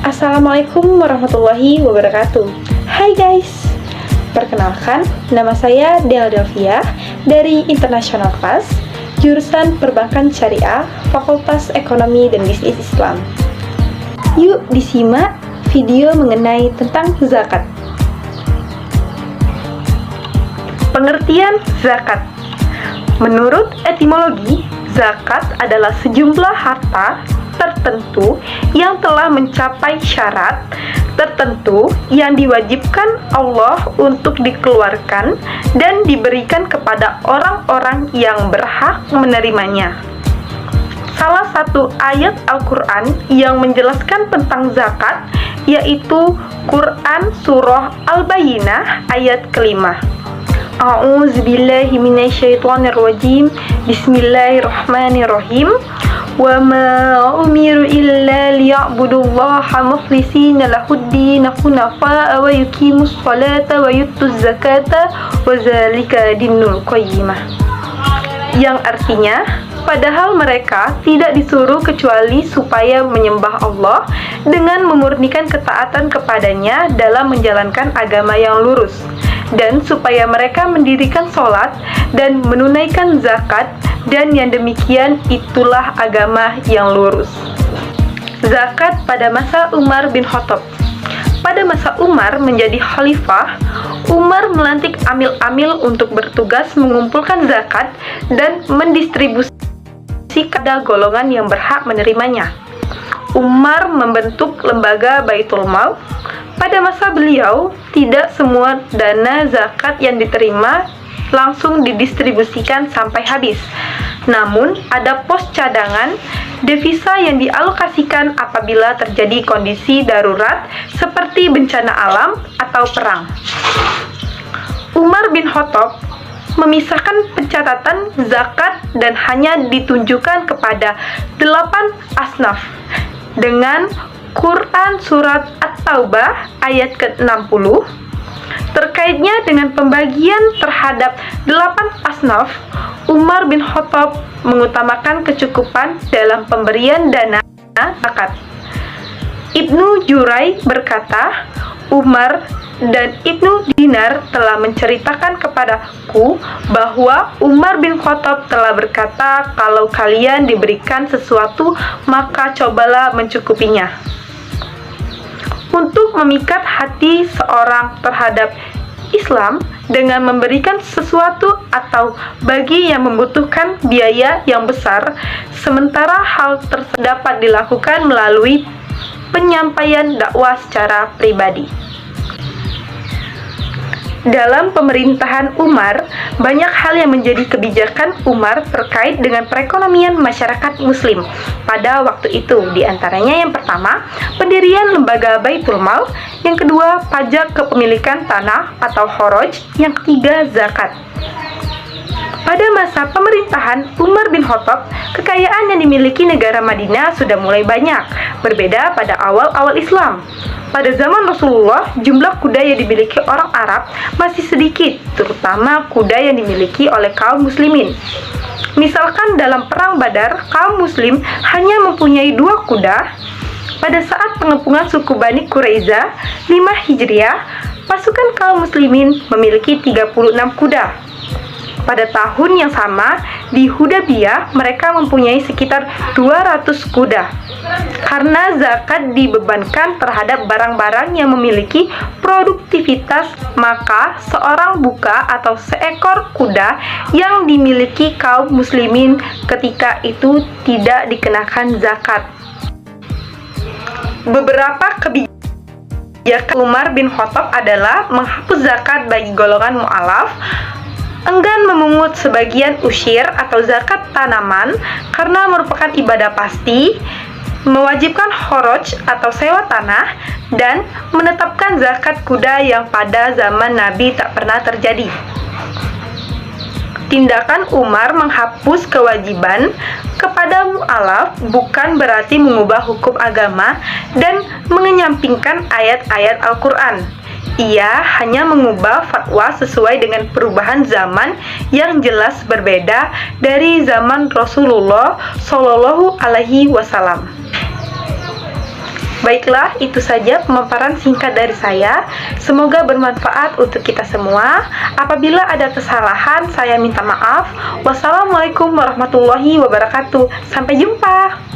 Assalamualaikum warahmatullahi wabarakatuh. Hai guys, perkenalkan, nama saya Delvia dari International Class, jurusan Perbankan Syariah, Fakultas Ekonomi dan Bisnis Islam. Yuk disimak video mengenai tentang zakat. Pengertian zakat. Menurut etimologi, zakat adalah sejumlah harta tertentu yang telah mencapai syarat tertentu yang diwajibkan Allah untuk dikeluarkan dan diberikan kepada orang-orang yang berhak menerimanya. Salah satu ayat Al-Quran yang menjelaskan tentang zakat yaitu Quran Surah Al-Bayyinah ayat kelima. A'udzubillahi minasyaitonirrajim. Bismillahirrahmanirrahim. Wa ma umiru illa liya'budullaha mukhlishina lahuddin hunafa'a wa yuqimus salata wa yutuz zakata wa zalika dinul qayyimah. Yang artinya, padahal mereka tidak disuruh kecuali supaya menyembah Allah dengan memurnikan ketaatan kepadanya dalam menjalankan agama yang lurus, dan supaya mereka mendirikan sholat dan menunaikan zakat, dan yang demikian itulah agama yang lurus. Zakat pada masa Umar bin Khattab. Pada masa Umar menjadi khalifah, Umar melantik amil-amil untuk bertugas mengumpulkan zakat dan mendistribusi kepada golongan yang berhak menerimanya. Umar membentuk lembaga Baitul Mal. Pada masa beliau, tidak semua dana zakat yang diterima langsung didistribusikan sampai habis. Namun, ada pos cadangan devisa yang dialokasikan apabila terjadi kondisi darurat seperti bencana alam atau perang. Umar bin Khattab memisahkan pencatatan zakat dan hanya ditunjukkan kepada 8 asnaf dengan Quran Surat At-Taubah ayat ke-60. Terkaitnya dengan pembagian terhadap 8 asnaf, Umar bin Khattab mengutamakan kecukupan dalam pemberian dana zakat. Ibnu Jurai berkata, Umar dan Ibnu Dinar telah menceritakan kepadaku bahwa Umar bin Khattab telah berkata, kalau kalian diberikan sesuatu, maka cobalah mencukupinya. Untuk memikat hati seorang terhadap Islam dengan memberikan sesuatu atau bagi yang membutuhkan biaya yang besar, sementara hal tersebut dapat dilakukan melalui penyampaian dakwah secara pribadi. Dalam pemerintahan Umar, banyak hal yang menjadi kebijakan Umar terkait dengan perekonomian masyarakat Muslim pada waktu itu. Di antaranya yang pertama, pendirian lembaga Baitul Mal, yang kedua, pajak kepemilikan tanah atau kharaj, yang ketiga, zakat. Pada masa pemerintahan Umar bin Khattab, kekayaan yang dimiliki negara Madinah sudah mulai banyak, berbeda pada awal-awal Islam. Pada zaman Rasulullah, jumlah kuda yang dimiliki orang Arab masih sedikit, terutama kuda yang dimiliki oleh kaum muslimin. Misalkan dalam perang Badar, kaum muslim hanya mempunyai 2 kuda. Pada saat pengepungan suku Bani Quraiza 5 Hijriah, pasukan kaum muslimin memiliki 36 kuda. Pada tahun yang sama, di Hudaybiyah mereka mempunyai sekitar 200 kuda. Karena zakat dibebankan terhadap barang-barang yang memiliki produktivitas, maka seorang buka atau seekor kuda yang dimiliki kaum muslimin ketika itu tidak dikenakan zakat. Beberapa kebijakan Umar bin Khattab adalah menghapus zakat bagi golongan mu'alaf, enggan memungut sebagian usyir atau zakat tanaman karena merupakan ibadah pasti, mewajibkan kharaj atau sewa tanah, dan menetapkan zakat kuda yang pada zaman Nabi tak pernah terjadi. Tindakan Umar menghapus kewajiban kepada mu'alaf bukan berarti mengubah hukum agama dan mengenyampingkan ayat-ayat Al-Quran. Ia hanya mengubah fatwa sesuai dengan perubahan zaman yang jelas berbeda dari zaman Rasulullah Shallallahu Alaihi Wasallam. Baiklah, itu saja pemaparan singkat dari saya. Semoga bermanfaat untuk kita semua. Apabila ada kesalahan, saya minta maaf. Wassalamualaikum warahmatullahi wabarakatuh. Sampai jumpa.